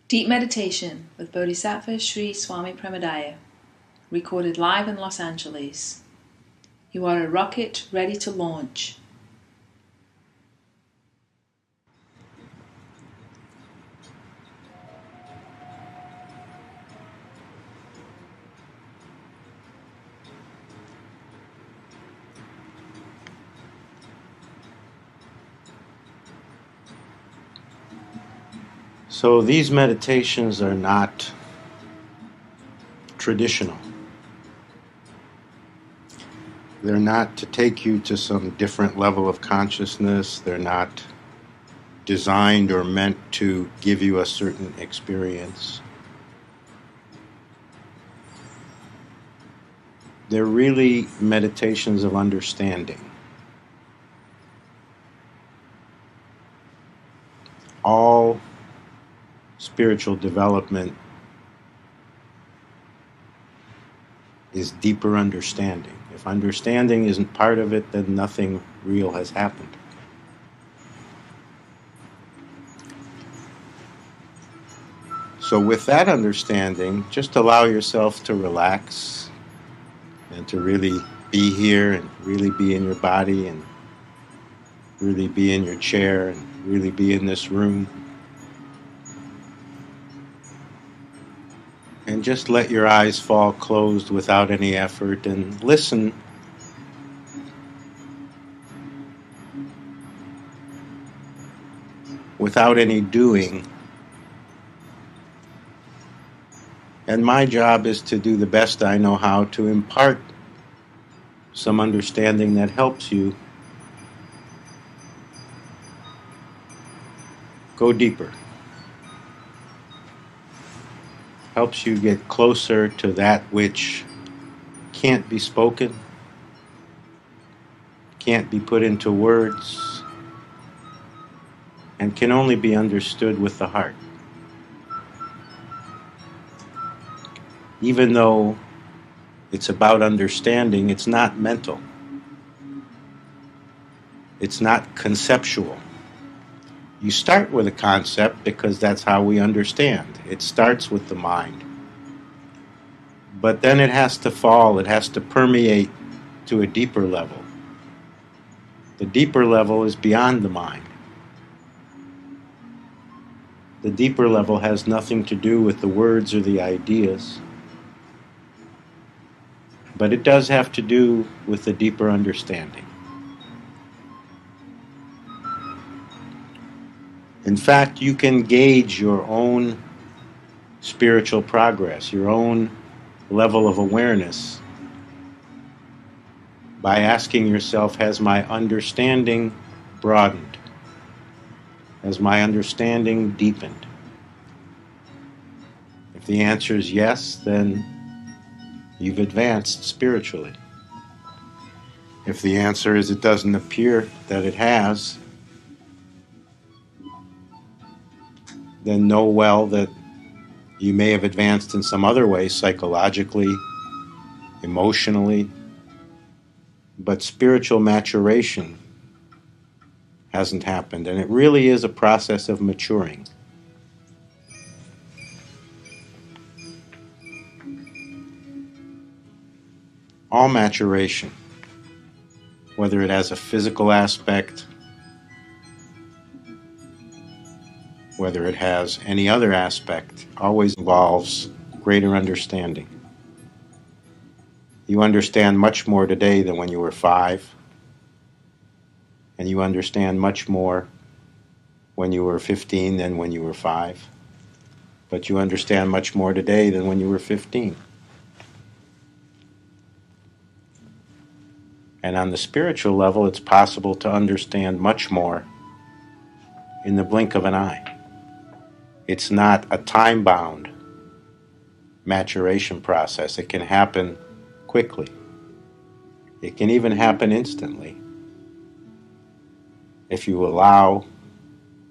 Deep Meditation with Bodhisattva Sri Swami Premodaya, recorded live in Los Angeles. You are a rocket ready to launch. So these meditations are not traditional. They're not to take you to some different level of consciousness. They're not designed or meant to give you a certain experience. They're really meditations of understanding. All spiritual development is deeper understanding. If understanding isn't part of it, then nothing real has happened. So with that understanding, just allow yourself to relax and to really be here and really be in your body and really be in your chair and really be in this room. And just let your eyes fall closed without any effort and listen. Without any doing. And my job is to do the best I know how to impart some understanding that helps you go deeper. Helps you get closer to that which can't be spoken, can't be put into words, and can only be understood with the heart. Even though it's about understanding, it's not mental. It's not conceptual. You start with a concept because that's how we understand. It starts with the mind. But then it has to fall, it has to permeate to a deeper level. The deeper level is beyond the mind. The deeper level has nothing to do with the words or the ideas. But it does have to do with the deeper understanding. In fact, you can gauge your own spiritual progress, your own level of awareness by asking yourself, has my understanding broadened? Has my understanding deepened? If the answer is yes, then you've advanced spiritually. If the answer is it doesn't appear that it has, then know well that you may have advanced in some other way, psychologically, emotionally, but spiritual maturation hasn't happened, and it really is a process of maturing. All maturation, whether it has a physical aspect, whether it has any other aspect, always involves greater understanding. You understand much more today than when you were 5, and you understand much more when you were 15 than when you were 5, but you understand much more today than when you were 15. And on the spiritual level, it's possible to understand much more in the blink of an eye. It's not a time-bound maturation process. It can happen quickly. It can even happen instantly if you allow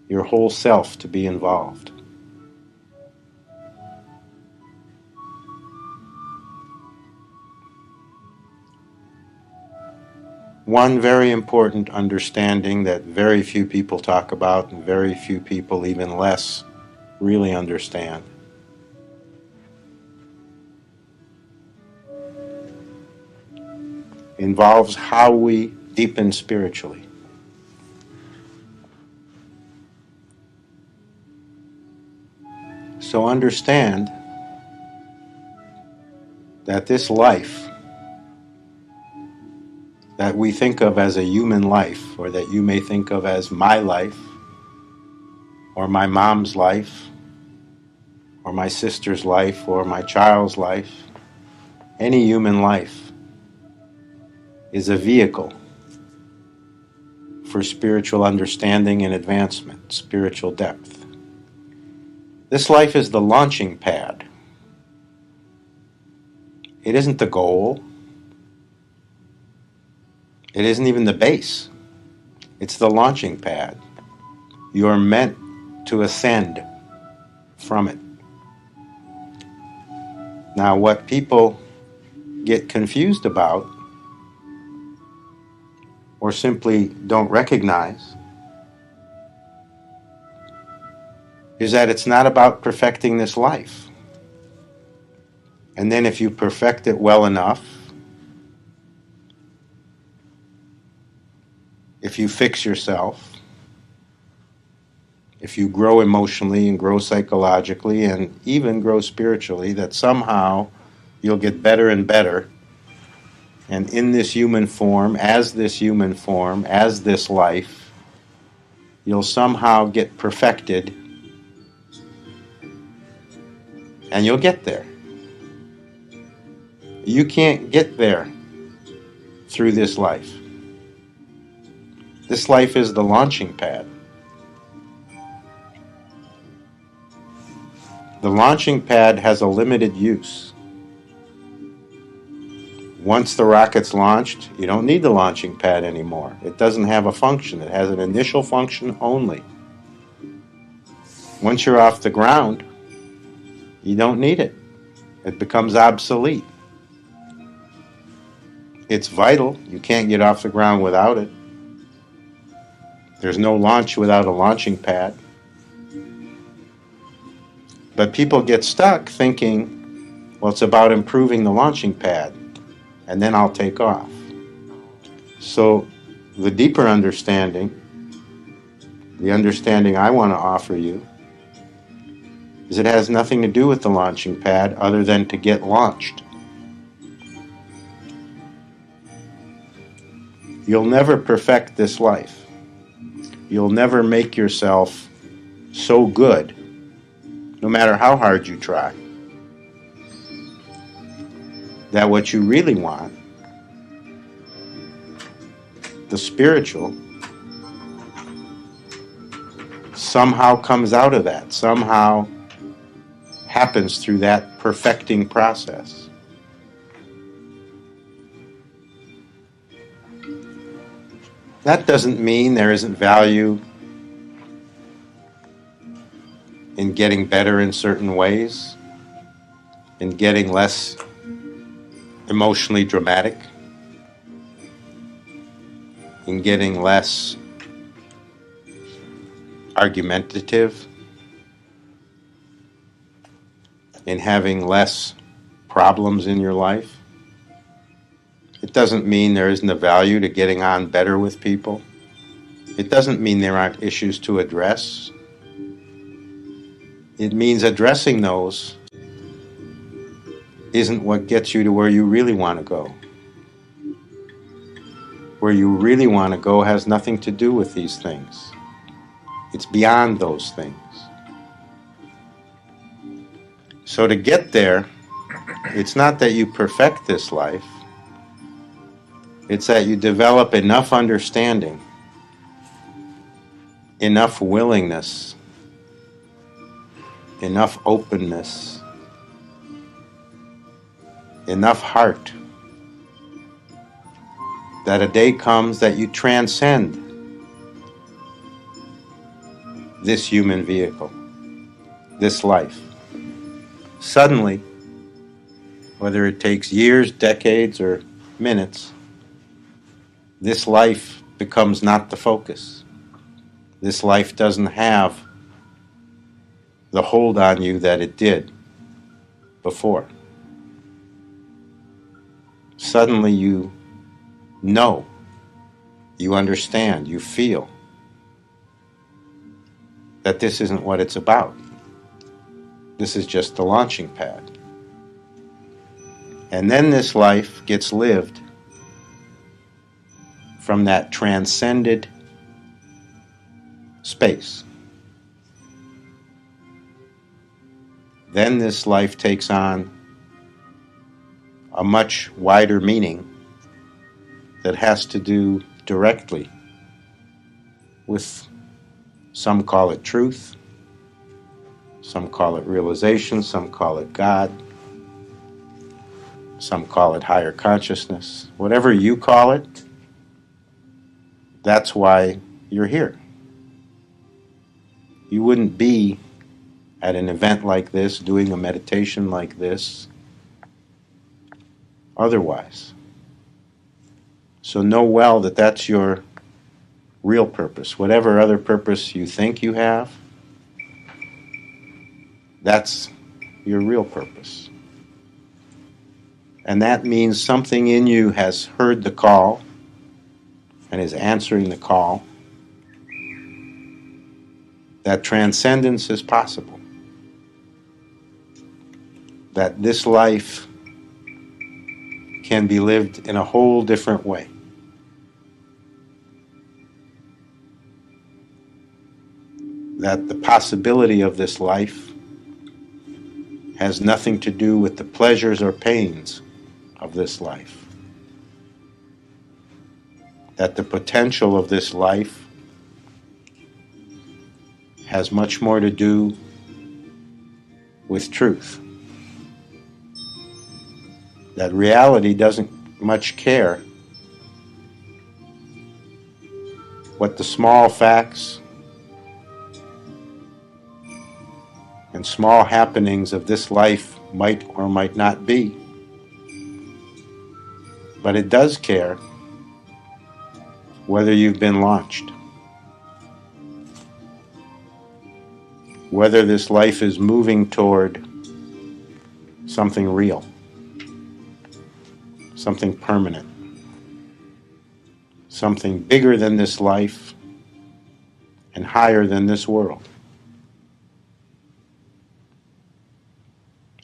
your whole self to be involved. One very important understanding that very few people talk about, and very few people, even less, really understand. Involves how we deepen spiritually. So understand that this life that we think of as a human life, or that you may think of as my life, or my mom's life, or my sister's life, or my child's life, any human life is a vehicle for spiritual understanding and advancement, spiritual depth. This life is the launching pad. It isn't the goal. It isn't even the base. It's the launching pad. You are meant to ascend from it. Now, what people get confused about, or simply don't recognize, is that it's not about perfecting this life. And then if you perfect it well enough, if you fix yourself, if you grow emotionally and grow psychologically and even grow spiritually, that somehow you'll get better and better. And in this human form, as this life, you'll somehow get perfected, and you'll get there. You can't get there through this life. This life is the launching pad. The launching pad has a limited use. Once the rocket's launched, you don't need the launching pad anymore. It doesn't have a function. It has an initial function only. Once you're off the ground, you don't need it. It becomes obsolete. It's vital. You can't get off the ground without it. There's no launch without a launching pad. But people get stuck thinking, well, it's about improving the launching pad, and then I'll take off. So the deeper understanding, the understanding I want to offer you, is it has nothing to do with the launching pad other than to get launched. You'll never perfect this life. You'll never make yourself so good, no matter how hard you try, that what you really want, the spiritual, somehow comes out of that, somehow happens through that perfecting process. That doesn't mean there isn't value in getting better in certain ways, in getting less emotionally dramatic, in getting less argumentative, in having less problems in your life. It doesn't mean there isn't a value to getting on better with people. It doesn't mean there aren't issues to address. It means addressing those isn't what gets you to where you really want to go. Where you really want to go has nothing to do with these things. It's beyond those things. So to get there, it's not that you perfect this life. It's that you develop enough understanding, enough willingness, enough openness, enough heart, that a day comes that you transcend this human vehicle, this life. Suddenly, whether it takes years, decades, or minutes, this life becomes not the focus. This life doesn't have the hold on you that it did before. Suddenly you know, you understand, you feel that this isn't what it's about. This is just the launching pad. And then this life gets lived from that transcended space. Then this life takes on a much wider meaning that has to do directly with, some call it truth, some call it realization, some call it God, some call it higher consciousness. Whatever you call it, that's why you're here. You wouldn't be at an event like this, doing a meditation like this, otherwise. So know well that that's your real purpose. Whatever other purpose you think you have, that's your real purpose. And that means something in you has heard the call and is answering the call, that transcendence is possible. That this life can be lived in a whole different way. That the possibility of this life has nothing to do with the pleasures or pains of this life. That the potential of this life has much more to do with truth. That reality doesn't much care what the small facts and small happenings of this life might or might not be. But it does care whether you've been launched. Whether this life is moving toward something real, something permanent, something bigger than this life and higher than this world.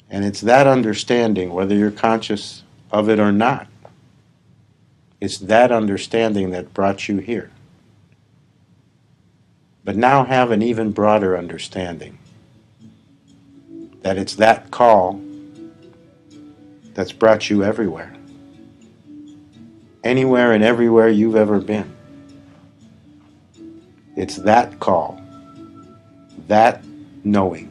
And it's that understanding, whether you're conscious of it or not, it's that understanding that brought you here. But now have an even broader understanding that it's that call that's brought you everywhere. Anywhere and everywhere you've ever been. It's that call, that knowing,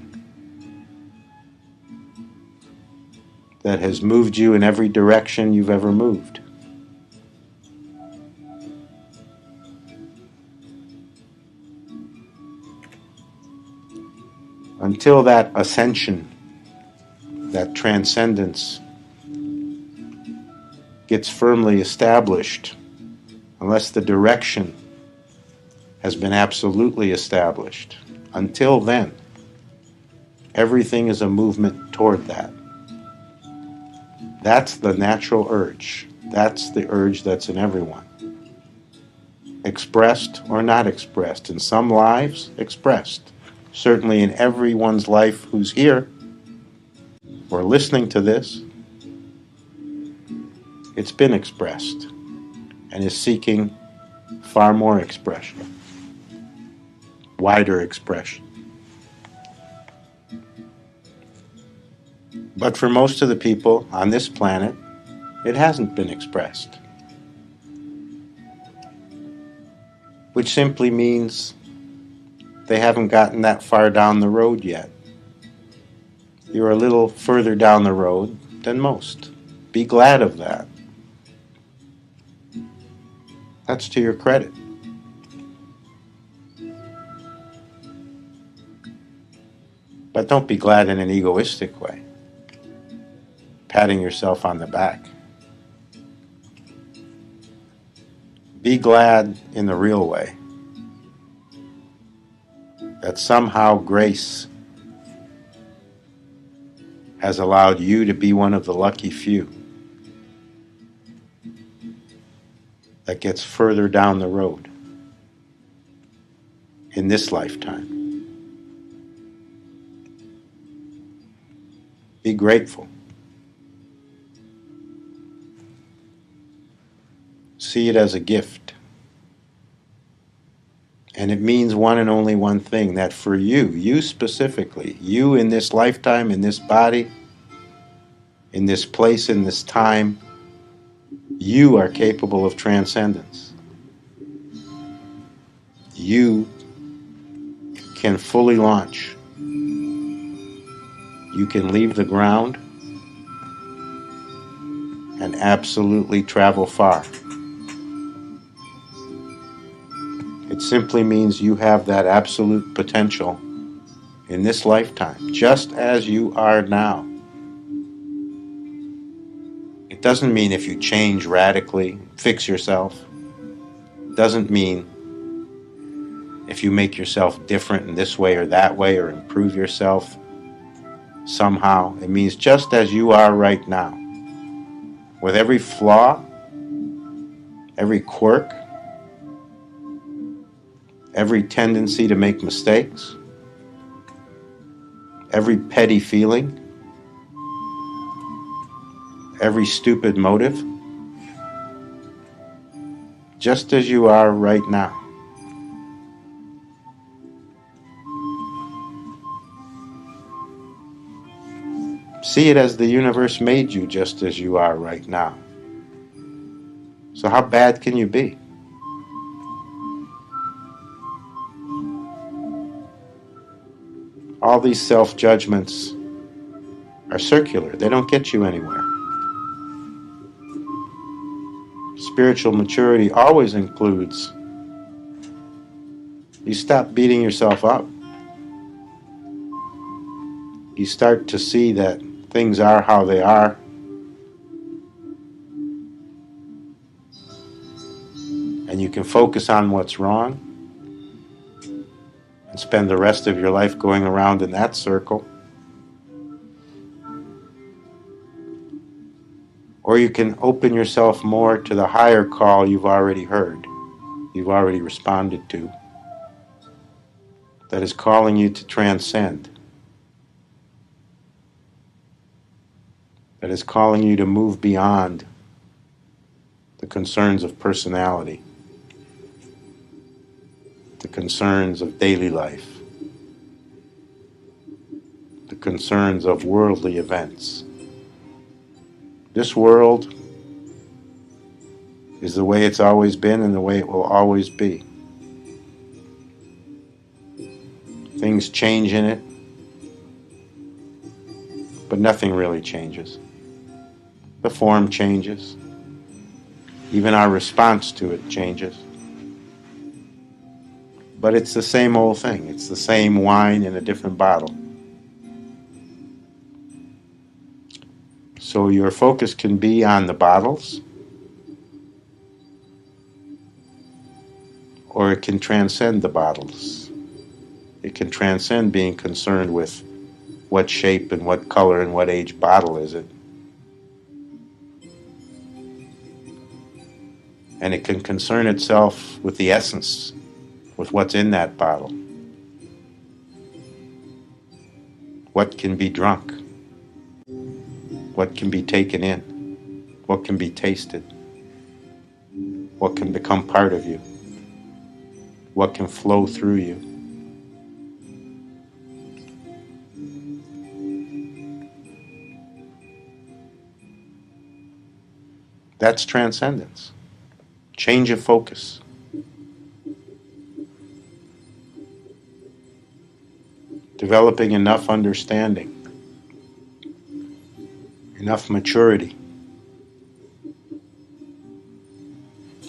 that has moved you in every direction you've ever moved. Until that ascension, that transcendence gets firmly established, unless the direction has been absolutely established, until then, everything is a movement toward that. That's the natural urge. That's the urge that's in everyone. Expressed or not expressed. In some lives, expressed. Certainly in everyone's life who's here or listening to this, it's been expressed and is seeking far more expression, wider expression. But for most of the people on this planet, it hasn't been expressed. Which simply means they haven't gotten that far down the road yet. You're a little further down the road than most. Be glad of that. That's to your credit. But don't be glad in an egoistic way, patting yourself on the back. Be glad in the real way, that somehow grace has allowed you to be one of the lucky few that gets further down the road in this lifetime. Be grateful. See it as a gift. And it means one and only one thing, that for you, you specifically, you in this lifetime, in this body, in this place, in this time, you are capable of transcendence. You can fully launch. You can leave the ground and absolutely travel far. It simply means you have that absolute potential in this lifetime, just as you are now. It doesn't mean if you change radically, fix yourself. It doesn't mean if you make yourself different in this way or that way, or improve yourself somehow. It means just as you are right now, with every flaw, every quirk, every tendency to make mistakes, every petty feeling, every stupid motive, just as you are right now. See it as the universe made you just as you are right now. So how bad can you be? All these self-judgments are circular. They don't get you anywhere. Spiritual maturity always includes you stop beating yourself up. You start to see that things are how they are. And you can focus on what's wrong and spend the rest of your life going around in that circle. Or you can open yourself more to the higher call you've already heard, you've already responded to, that is calling you to transcend, that is calling you to move beyond the concerns of personality, the concerns of daily life, the concerns of worldly events. This world is the way it's always been and the way it will always be. Things change in it, but nothing really changes. The form changes. Even our response to it changes. But it's the same old thing. It's the same wine in a different bottle. So your focus can be on the bottles, or it can transcend the bottles. It can transcend being concerned with what shape and what color and what age bottle is it. And it can concern itself with the essence, with what's in that bottle. What can be drunk? What can be taken in? What can be tasted? What can become part of you? What can flow through you? That's transcendence. Change of focus. Developing enough understanding, enough maturity,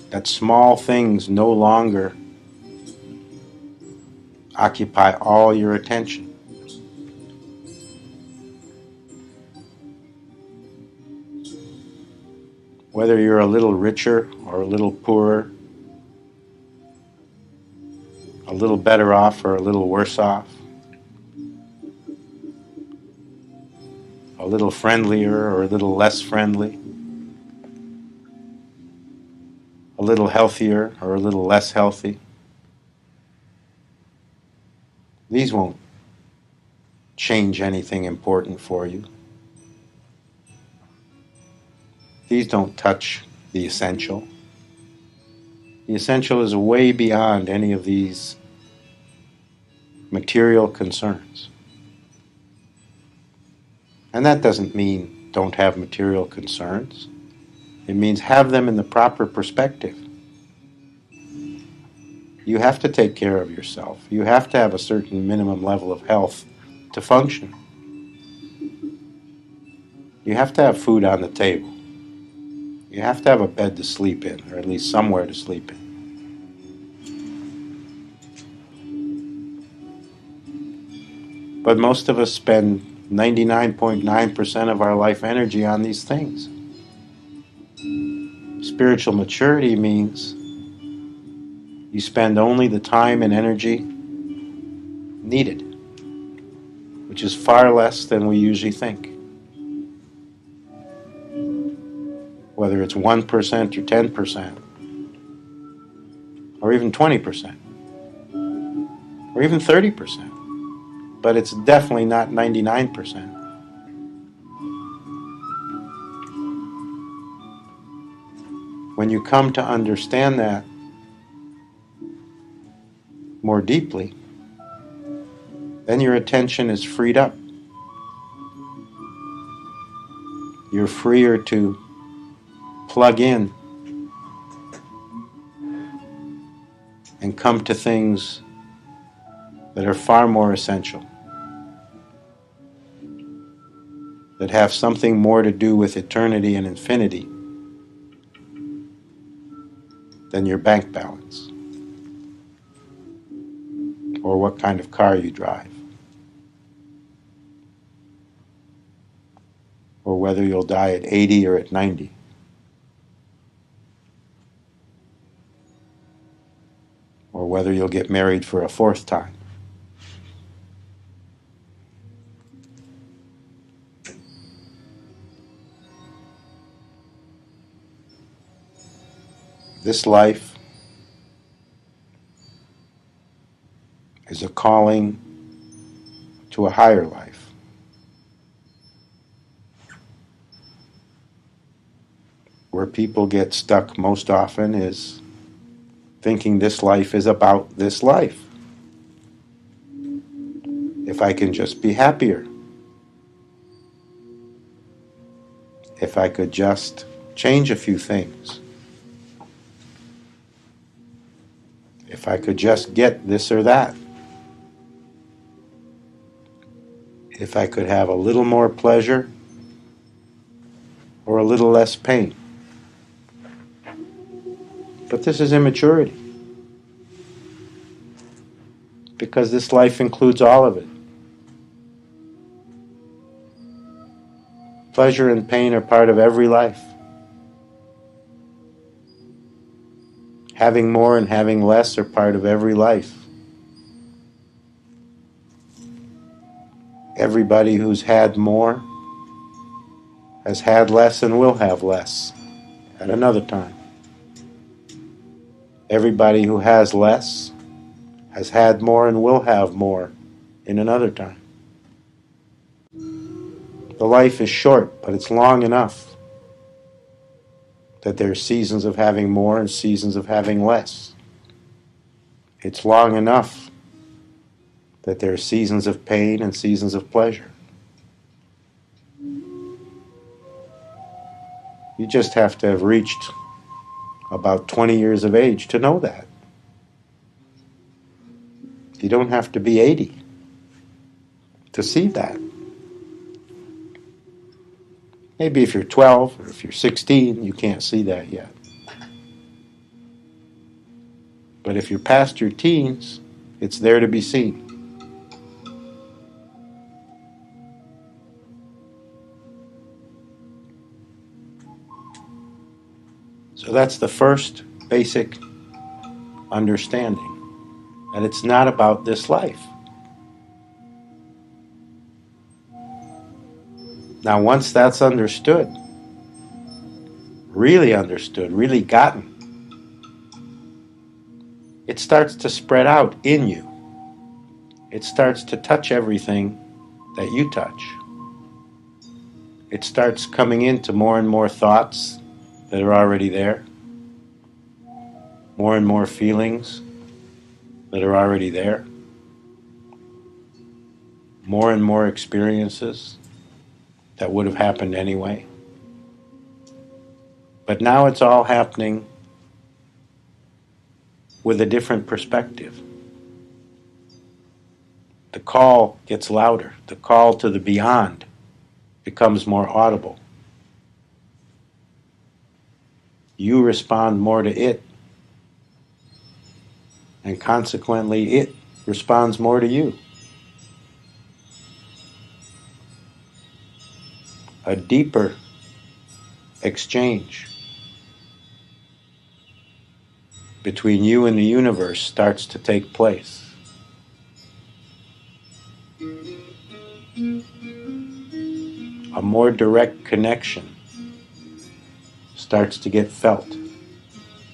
that small things no longer occupy all your attention. Whether you're a little richer or a little poorer, a little better off or a little worse off, a little friendlier or a little less friendly, a little healthier or a little less healthy. These won't change anything important for you. These don't touch the essential. The essential is way beyond any of these material concerns. And that doesn't mean don't have material concerns. It means have them in the proper perspective. You have to take care of yourself. You have to have a certain minimum level of health to function. You have to have food on the table. You have to have a bed to sleep in, or at least somewhere to sleep in. But most of us spend 99.9% of our life energy on these things. Spiritual maturity means you spend only the time and energy needed, which is far less than we usually think. Whether it's 1% or 10%, or even 20%, or even 30%, but it's definitely not 99%. When you come to understand that more deeply, then your attention is freed up. You're freer to plug in and come to things that are far more essential, that have something more to do with eternity and infinity than your bank balance or what kind of car you drive, or whether you'll die at 80 or at 90. Or whether you'll get married for a fourth time. This life is a calling to a higher life. Where people get stuck most often is thinking this life is about this life. If I can just be happier. If I could just change a few things. If I could just get this or that. If I could have a little more pleasure or a little less pain. But this is immaturity. Because this life includes all of it. Pleasure and pain are part of every life. Having more and having less are part of every life. Everybody who's had more has had less and will have less at another time. Everybody who has less has had more and will have more in another time. The life is short, but it's long enough that there are seasons of having more and seasons of having less. It's long enough that there are seasons of pain and seasons of pleasure. You just have to have reached about 20 years of age to know that. You don't have to be 80 to see that. Maybe if you're 12 or if you're 16, you can't see that yet. But if you're past your teens, it's there to be seen. So that's the first basic understanding, that it's not about this life. Now, once that's understood, really gotten, it starts to spread out in you. It starts to touch everything that you touch. It starts coming into more and more thoughts that are already there, more and more feelings that are already there, more and more experiences that would have happened anyway. But now it's all happening with a different perspective. The call gets louder. The call to the beyond becomes more audible. You respond more to it, and consequently it responds more to you. A deeper exchange between you and the universe starts to take place. A more direct connection starts to get felt.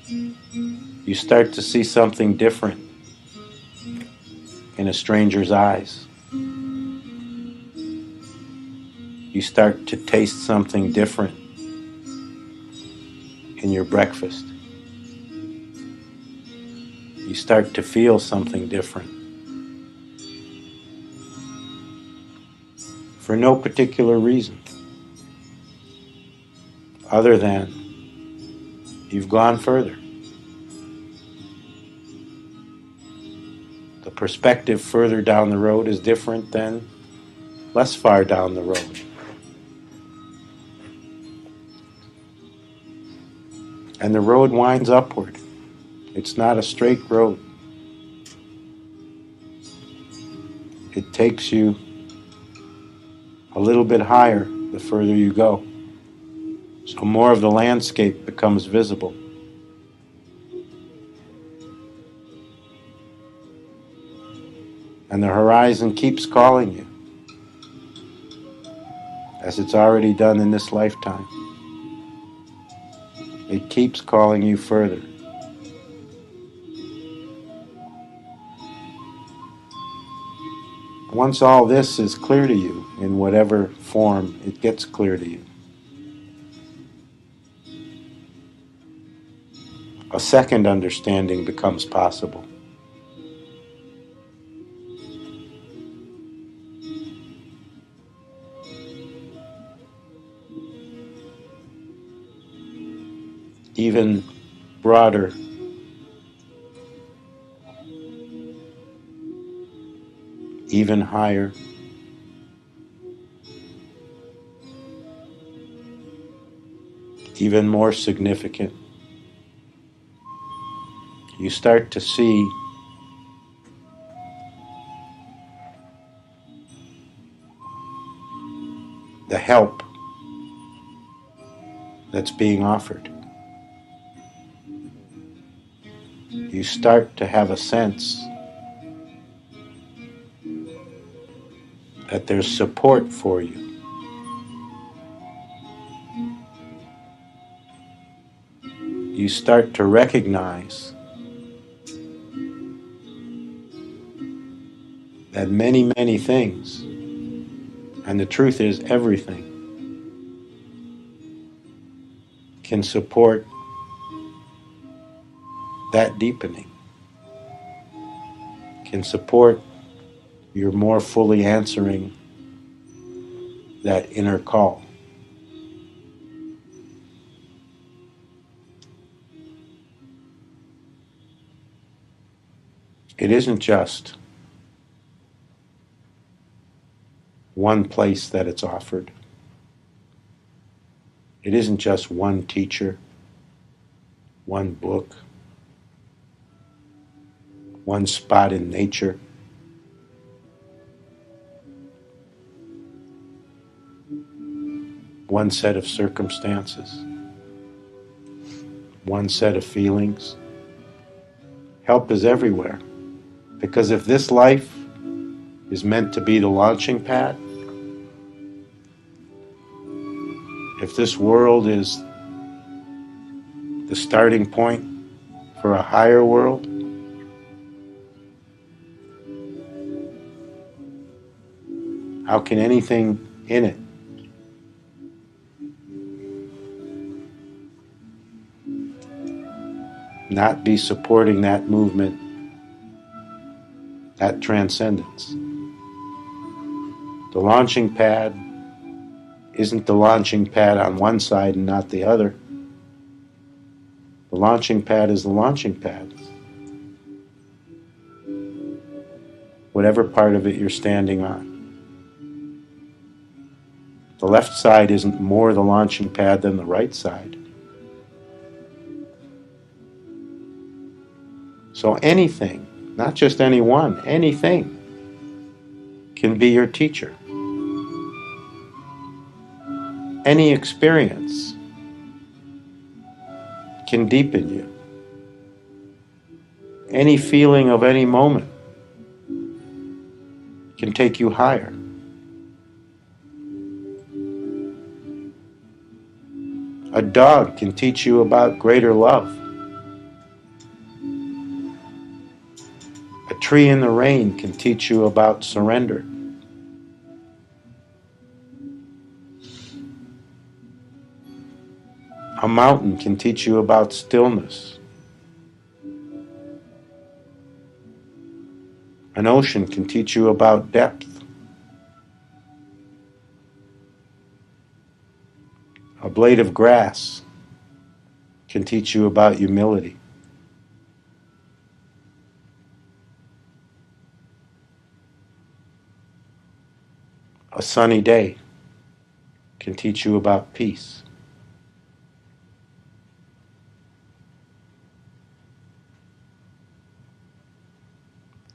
You start to see something different in a stranger's eyes. You start to taste something different in your breakfast. You start to feel something different. For no particular reason, other than you've gone further. The perspective further down the road is different than less far down the road. And the road winds upward. It's not a straight road. It takes you a little bit higher the further you go. So more of the landscape becomes visible. And the horizon keeps calling you, as it's already done in this lifetime. It keeps calling you further. Once all this is clear to you, in whatever form it gets clear to you, a second understanding becomes possible. Even broader, even higher, even more significant. You start to see the help that's being offered. You start to have a sense that there's support for you. You start to recognize that many, many things, and the truth is everything, can support that deepening, can support your more fully answering that inner call. It isn't just one place that it's offered. It isn't just one teacher, one book, one spot in nature. One set of circumstances, one set of feelings. Help is everywhere. Because if this life is meant to be the launching pad, if this world is the starting point for a higher world, how can anything in it not be supporting that movement, that transcendence? The launching pad isn't the launching pad on one side and not the other. The launching pad is the launching pad. Whatever part of it you're standing on. The left side isn't more the launching pad than the right side. So anything, not just anyone, anything can be your teacher. Any experience can deepen you. Any feeling of any moment can take you higher. A dog can teach you about greater love. A tree in the rain can teach you about surrender. A mountain can teach you about stillness. An ocean can teach you about depth. A blade of grass can teach you about humility. A sunny day can teach you about peace.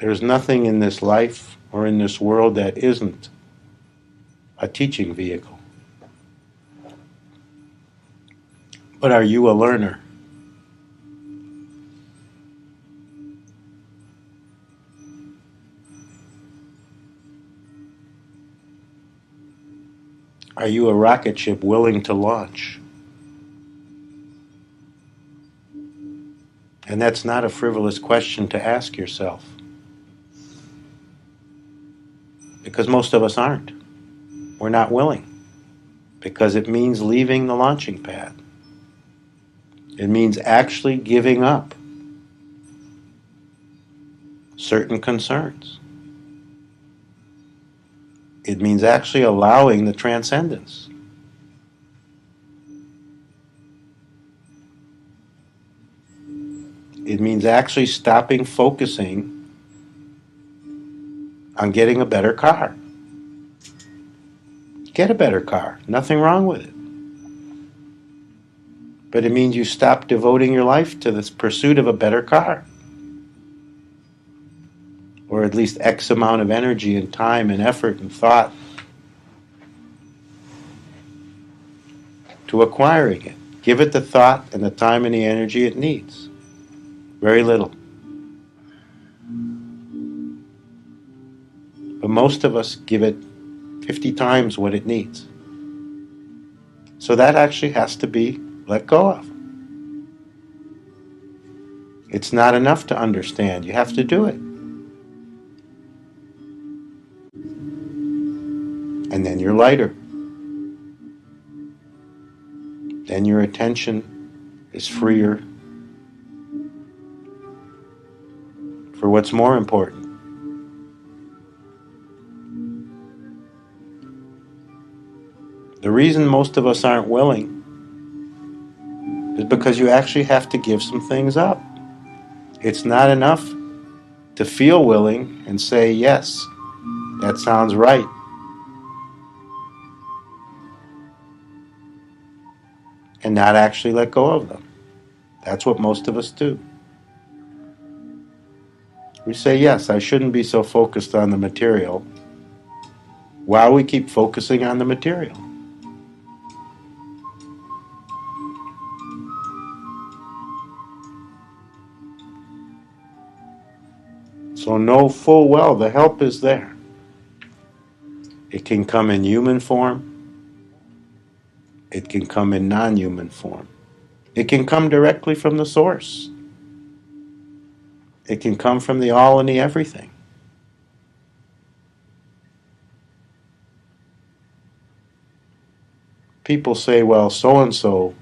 There's nothing in this life or in this world that isn't a teaching vehicle. But are you a learner? Are you a rocket ship willing to launch? And that's not a frivolous question to ask yourself. Because most of us aren't. We're not willing. Because it means leaving the launching pad. It means actually giving up certain concerns. It means actually allowing the transcendence. It means actually stopping focusing on getting a better car. Get a better car. Nothing wrong with it. But it means you stop devoting your life to this pursuit of a better car. Or at least X amount of energy and time and effort and thought to acquiring it. Give it the thought and the time and the energy it needs. Very little. But most of us give it 50 times what it needs. So that actually has to be let go of. It's not enough to understand. You have to do it. And then you're lighter. Then your attention is freer for what's more important. The reason most of us aren't willing is because you actually have to give some things up. It's not enough to feel willing and say, yes, that sounds right. And not actually let go of them. That's what most of us do. We say, yes, I shouldn't be so focused on the material, while we keep focusing on the material. So know full well the help is there. It can come in human form. It can come in non-human form. It can come directly from the source. It can come from the all and the everything. People say, well, so-and-so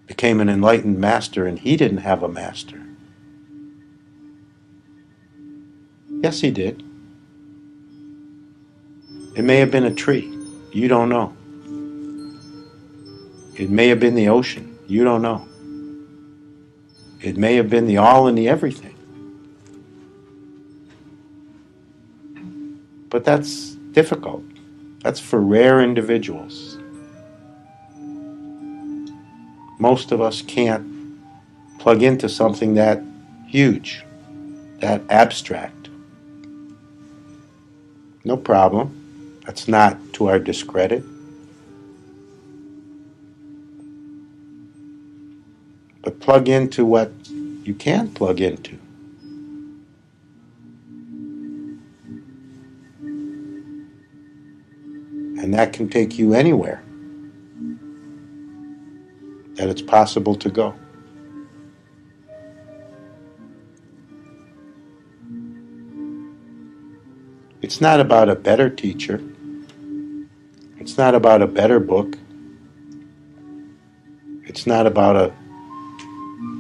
became an enlightened master and he didn't have a master. Yes, he did. It may have been a tree. You don't know. It may have been the ocean. You don't know. It may have been the all and the everything. But that's difficult. That's for rare individuals. Most of us can't plug into something that huge, that abstract. No problem. That's not to our discredit. But plug into what you can plug into. And that can take you anywhere that it's possible to go. It's not about a better teacher. It's not about a better book. It's not about a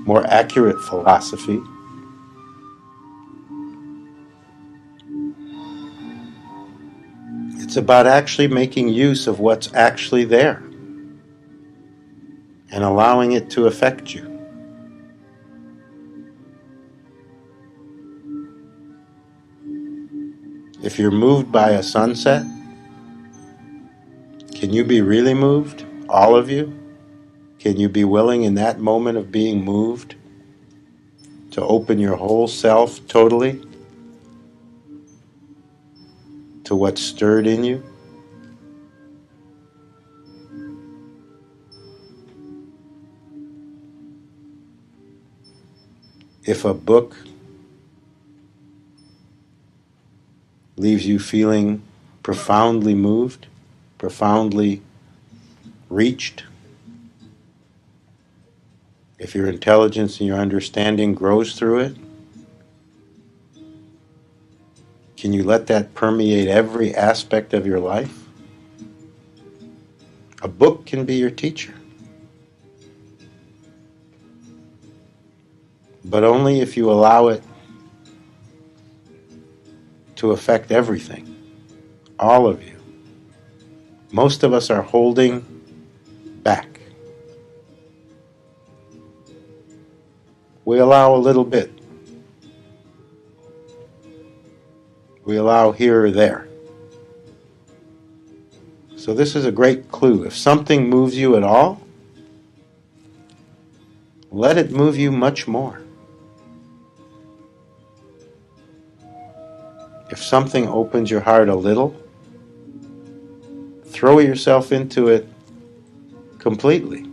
more accurate philosophy. It's about actually making use of what's actually there and allowing it to affect you. If you're moved by a sunset, can you be really moved? All of you? Can you be willing in that moment of being moved to open your whole self totally to what's stirred in you? If a book leaves you feeling profoundly moved, profoundly reached, if your intelligence and your understanding grows through it, can you let that permeate every aspect of your life? A book can be your teacher, but only if you allow it to affect everything, all of you. Most of us are holding back. We allow a little bit. We allow here or there. So this is a great clue. If something moves you at all, let it move you much more. If something opens your heart a little, throw yourself into it completely.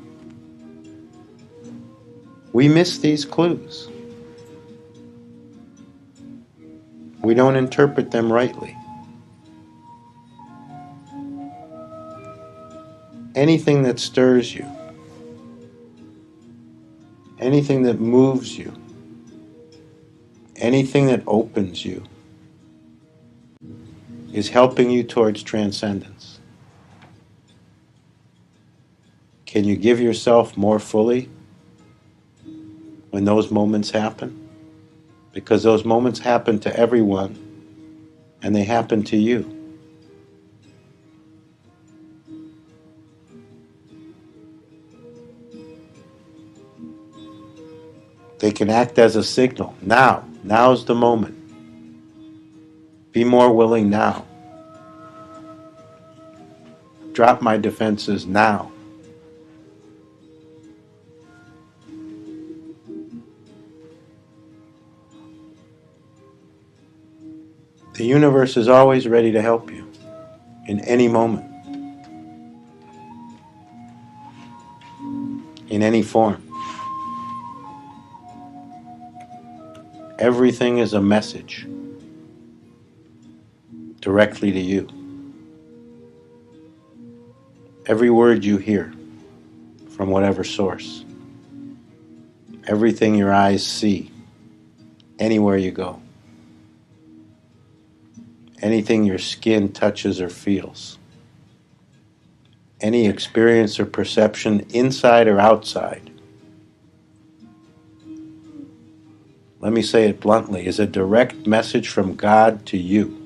We miss these clues. We don't interpret them rightly. Anything that stirs you, anything that moves you, anything that opens you, is helping you towards transcendence. Can you give yourself more fully when those moments happen? Because those moments happen to everyone, and they happen to you. They can act as a signal. Now's the moment. Be more willing now. Drop my defenses now. The universe is always ready to help you in any moment, in any form. Everything is a message directly to you. every word you hear from whatever source, everything your eyes see, anywhere you go, anything your skin touches or feels, any experience or perception inside or outside, let me say it bluntly, is a direct message from God to you.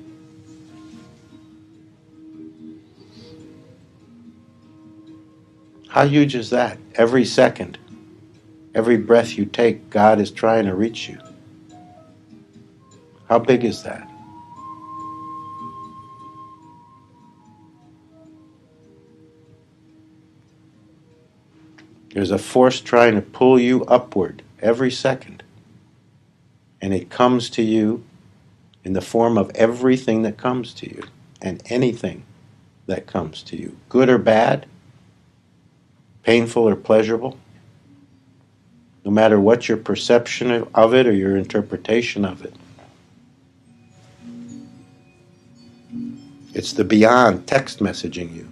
How huge is that? Every second, every breath you take, God is trying to reach you. How big is that? There's a force trying to pull you upward every second. And it comes to you in the form of everything that comes to you and anything that comes to you, good or bad, painful or pleasurable, no matter what your perception of it or your interpretation of it. It's the beyond text messaging you.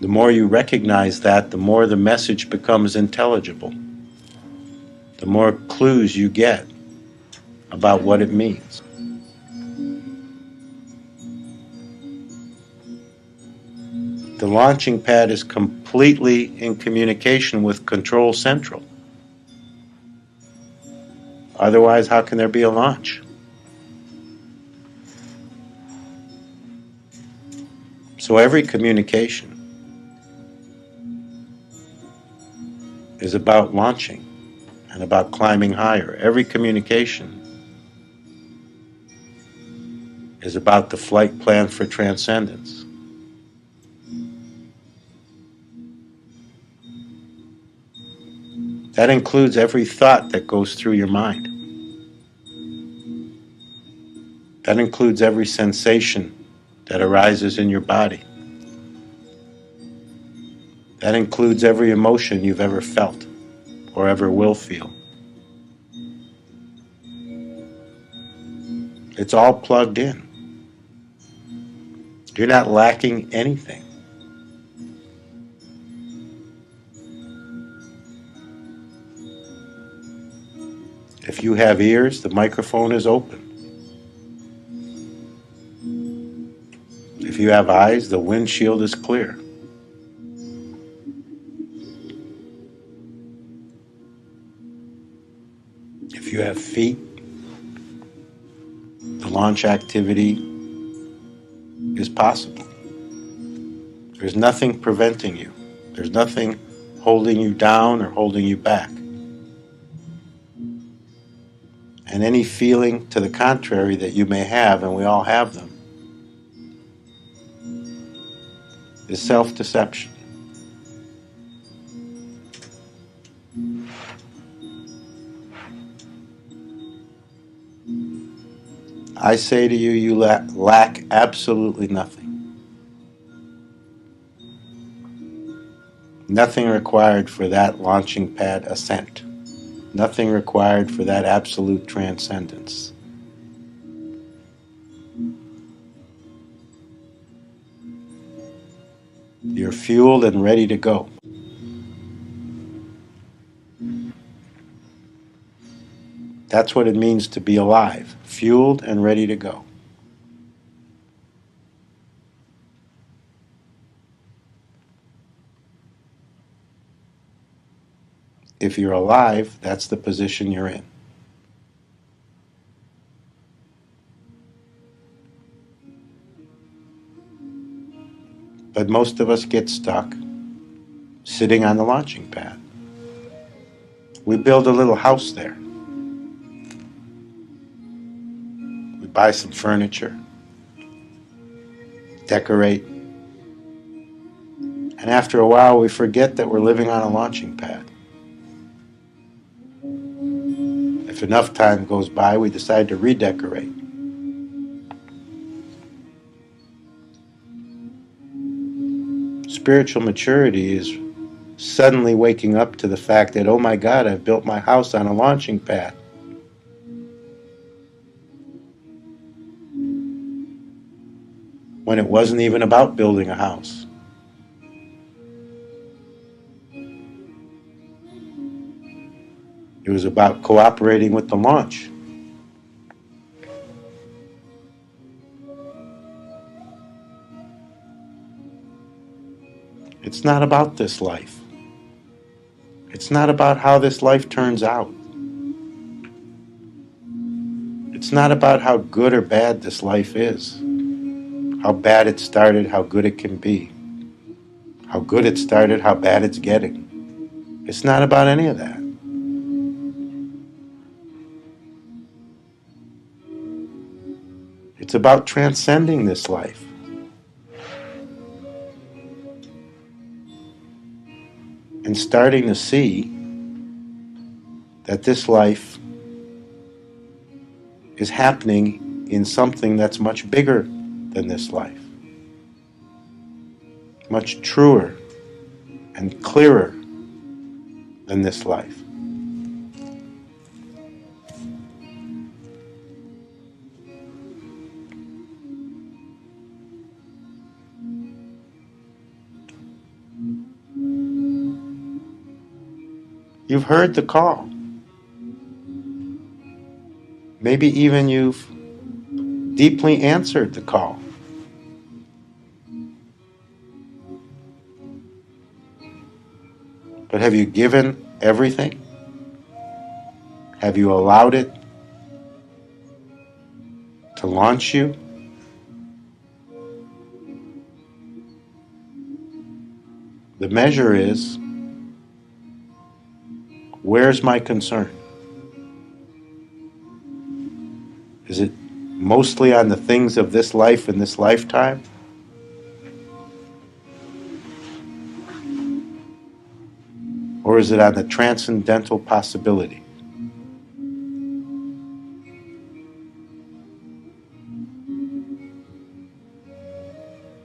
The more you recognize that, the more the message becomes intelligible. The more clues you get about what it means. The launching pad is completely in communication with Control Central. Otherwise, how can there be a launch? So every communication is about launching and about climbing higher. Every communication is about the flight plan for transcendence. That includes every thought that goes through your mind. That includes every sensation that arises in your body. That includes every emotion you've ever felt or ever will feel. It's all plugged in. You're not lacking anything. If you have ears, the microphone is open. If you have eyes, the windshield is clear. If you have feet, the launch activity is possible. There's nothing preventing you. There's nothing holding you down or holding you back. And any feeling to the contrary that you may have, and we all have them, is self-deception. I say to you, you lack absolutely nothing. Nothing required for that launching pad ascent. Nothing required for that absolute transcendence. You're fueled and ready to go. That's what it means to be alive, fueled and ready to go. If you're alive, that's the position you're in. But most of us get stuck sitting on the launching pad. We build a little house there. We buy some furniture, decorate, and after a while we forget that we're living on a launching pad. If enough time goes by, we decide to redecorate. Spiritual maturity is suddenly waking up to the fact that, oh my God, I've built my house on a launching pad. when it wasn't even about building a house. It was about cooperating with the launch. It's not about this life. It's not about how this life turns out. It's not about how good or bad this life is. How bad it started, how good it can be. How good it started, how bad it's getting. It's not about any of that. It's about transcending this life. And starting to see that this life is happening in something that's much bigger than this life. Much truer and clearer than this life. You've heard the call. Maybe even you've deeply answered the call. But have you given everything? Have you allowed it to launch you? The measure is, where's my concern? Is it mostly on the things of this life and this lifetime? Or is it on the transcendental possibility?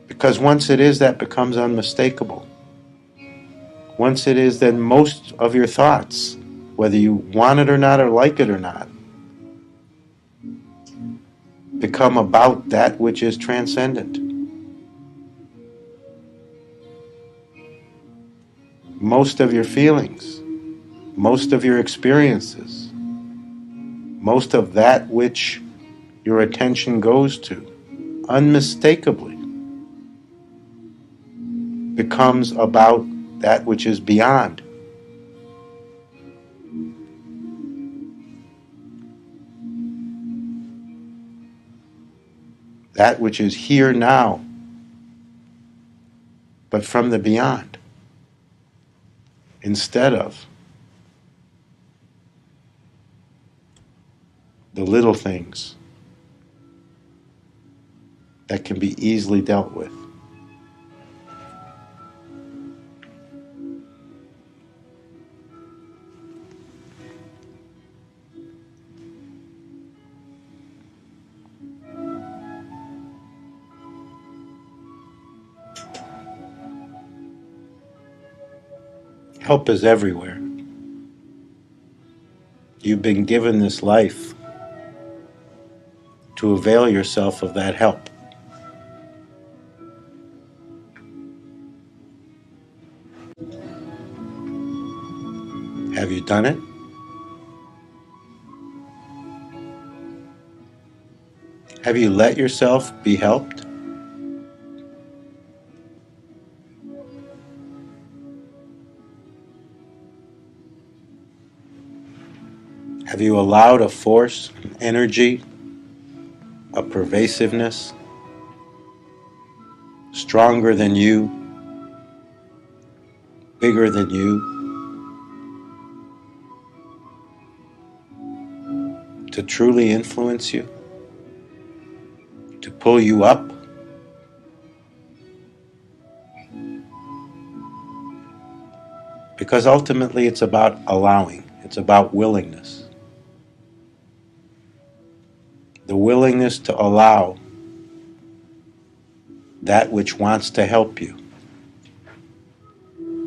Because once it is, that becomes unmistakable. Once it is, then most of your thoughts, whether you want it or not or like it or not, become about that which is transcendent. Most of your feelings, most of your experiences, most of that which your attention goes to, unmistakably becomes about that which is beyond. That which is here now, but from the beyond, instead of the little things that can be easily dealt with. Help is everywhere. You've been given this life to avail yourself of that help. Have you done it? Have you let yourself be helped? Have you allowed a force, an energy, a pervasiveness stronger than you, bigger than you, to truly influence you, to pull you up? Because ultimately it's about allowing, it's about willingness. The willingness to allow that which wants to help you,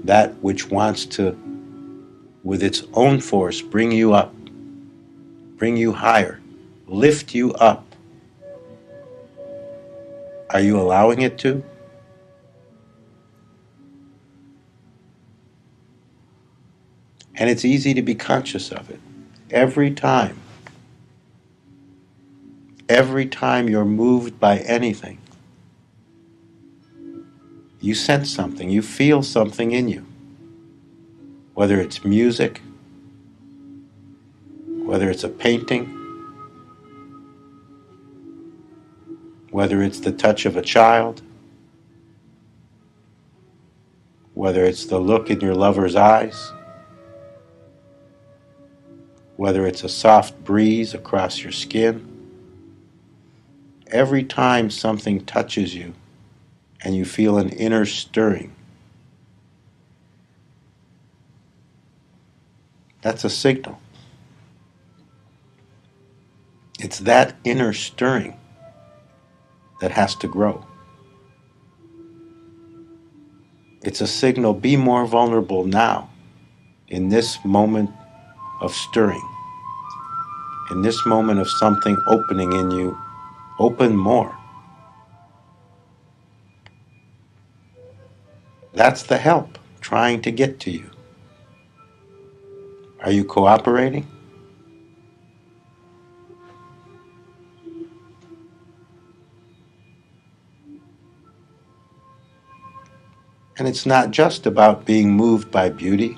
that which wants to, with its own force, bring you up, bring you higher, lift you up, Are you allowing it to? And it's easy to be conscious of it. Every time you're moved by anything, you sense something, you feel something in you. Whether it's music, whether it's a painting, whether it's the touch of a child, whether it's the look in your lover's eyes, whether it's a soft breeze across your skin. Every time something touches you and you feel an inner stirring, that's a signal. It's that inner stirring that has to grow. It's a signal, be more vulnerable now, in this moment of stirring, in this moment of something opening in you. Open more. That's the help trying to get to you. Are you cooperating? And it's not just about being moved by beauty,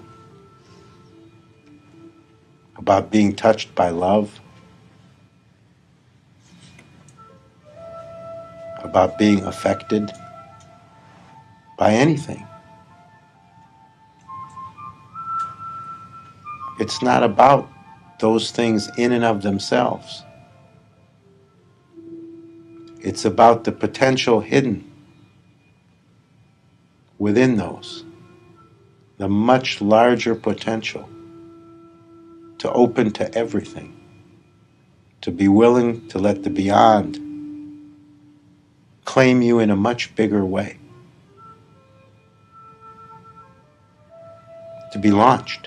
about being touched by love, about being affected by anything. It's not about those things in and of themselves. It's about the potential hidden within those, the much larger potential to open to everything, to be willing to let the beyond claim you in a much bigger way, to be launched.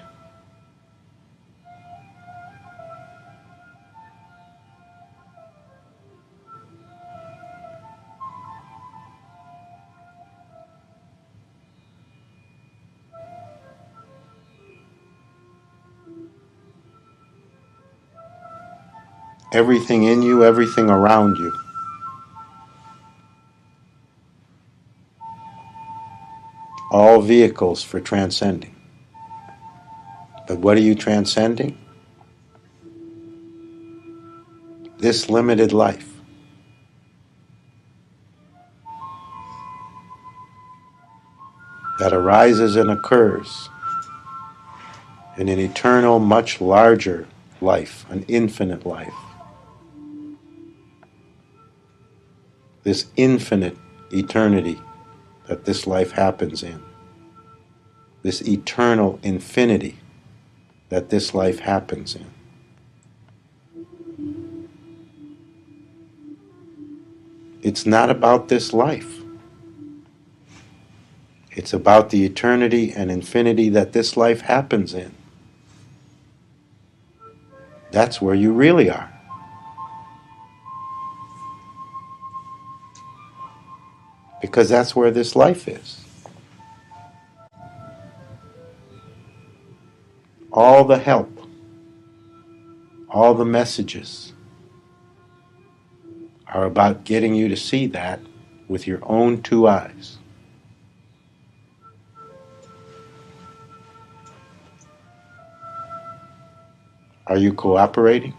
Everything in you, everything around you, all vehicles for transcending. But what are you transcending? This limited life. That arises and occurs in an eternal, much larger life, an infinite life. This infinite eternity that this life happens in. This eternal infinity that this life happens in. It's not about this life. It's about the eternity and infinity that this life happens in. That's where you really are. Because that's where this life is. All the help, all the messages are about getting you to see that with your own two eyes. Are you cooperating?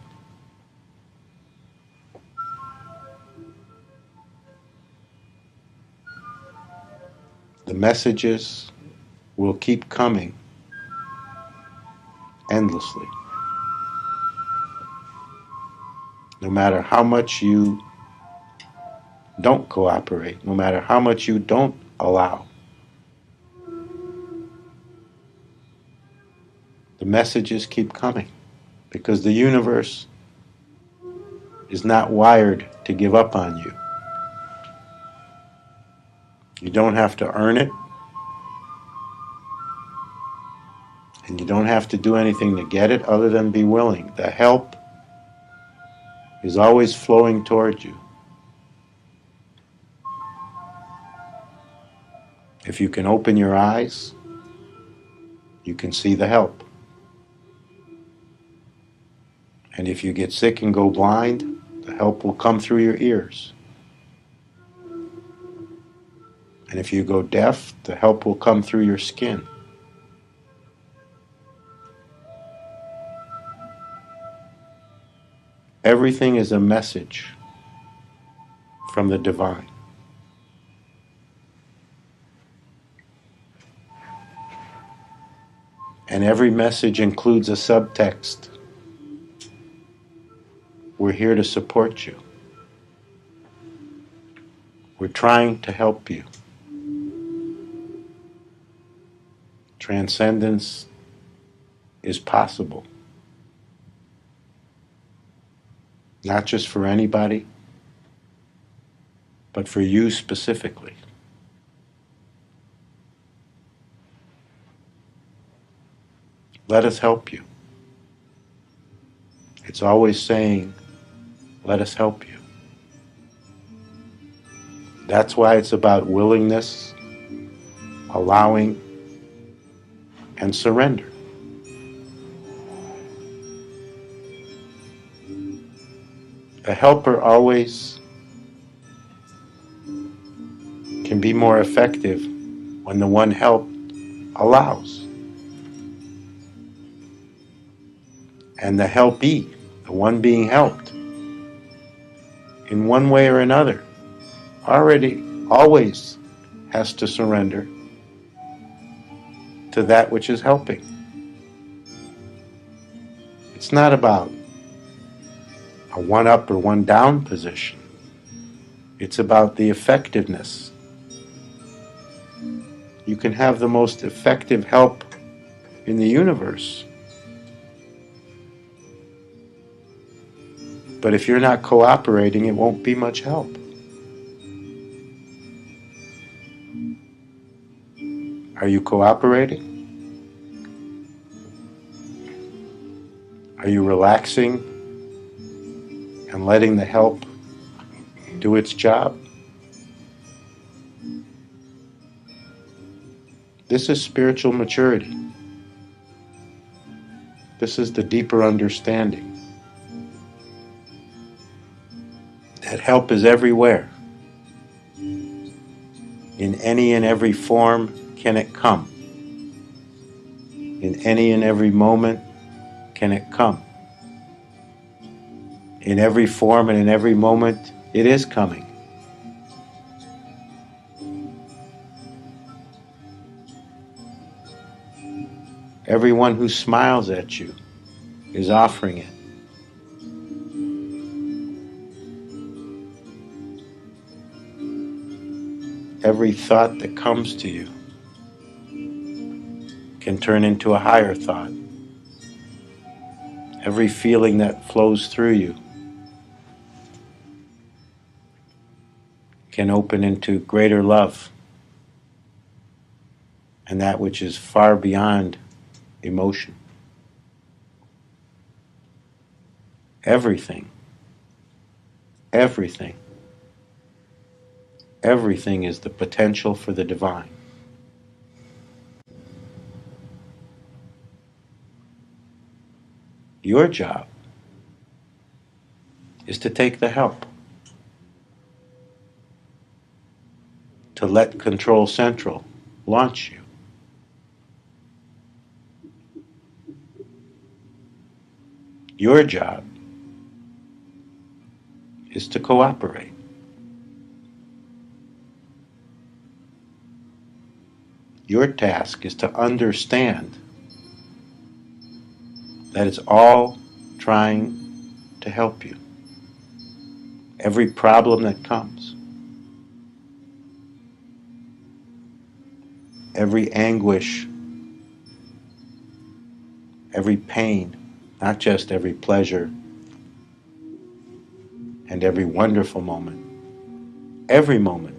The messages will keep coming endlessly. No matter how much you don't cooperate, no matter how much you don't allow, the messages keep coming because the universe is not wired to give up on you. You don't have to earn it, and you don't have to do anything to get it other than be willing. The help is always flowing toward you. If you can open your eyes, you can see the help. And if you get sick and go blind, the help will come through your ears. And if you go deaf, the help will come through your skin. Everything is a message from the divine. And every message includes a subtext. We're here to support you. We're trying to help you. Transcendence is possible. Not just for anybody, but for you specifically. Let us help you. It's always saying, let us help you. That's why it's about willingness, allowing, and surrender. A helper always can be more effective when the one helped allows. And the helpee, the one being helped, in one way or another, always has to surrender to that which is helping. It's not about a one-up or one-down position. It's about the effectiveness. You can have the most effective help in the universe, but if you're not cooperating, it won't be much help. Are you cooperating? Are you relaxing and letting the help do its job? This is spiritual maturity. This is the deeper understanding that help is everywhere. In any and every form can it come. In any and every moment can it come. In every form and in every moment it is coming. Everyone who smiles at you is offering it. Every thought that comes to you can turn into a higher thought. Every feeling that flows through you can open into greater love and that which is far beyond emotion. Everything is the potential for the divine. Your job is to take the help, to let Control Central launch you. Your job is to cooperate. Your task is to understand that it's all trying to help you. Every problem that comes, every anguish, every pain, not just every pleasure and every wonderful moment, every moment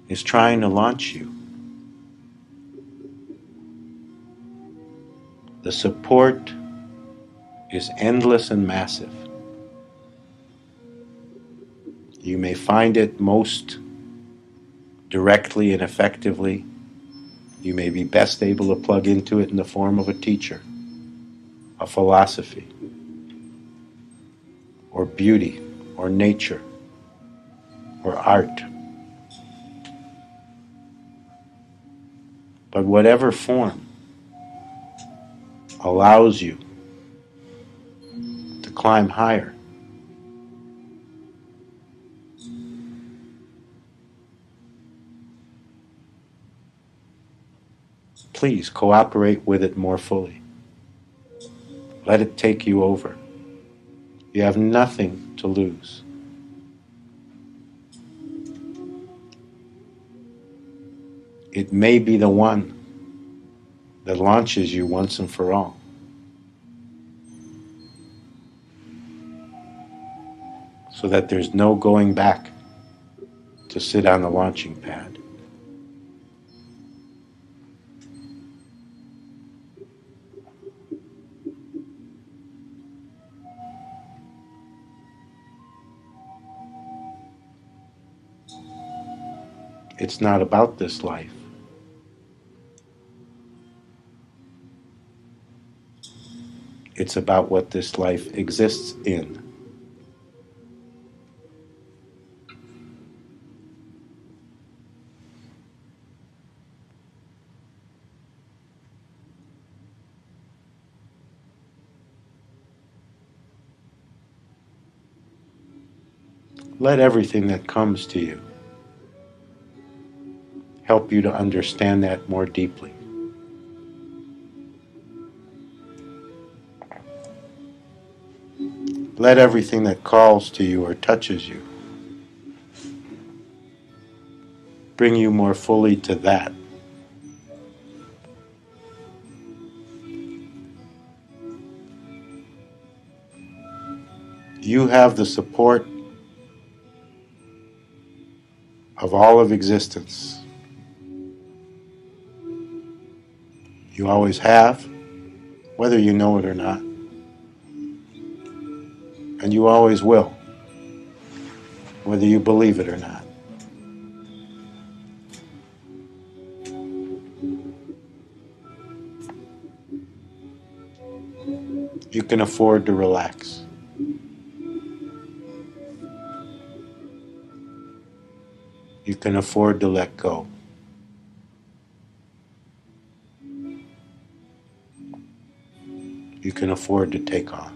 is trying to launch you. The support is endless and massive. You may find it most directly and effectively, you may be best able to plug into it in the form of a teacher, a philosophy, or beauty, or nature, or art. But whatever form allows you to climb higher, please cooperate with it more fully. Let it take you over. You have nothing to lose. It may be the one that launches you once and for all. So that there's no going back to sit on the launching pad. It's not about this life. It's about what this life exists in. Let everything that comes to you help you to understand that more deeply. Let everything that calls to you or touches you bring you more fully to that. You have the support of all of existence. You always have, whether you know it or not. And you always will, whether you believe it or not. You can afford to relax. You can afford to let go. You can afford to take off.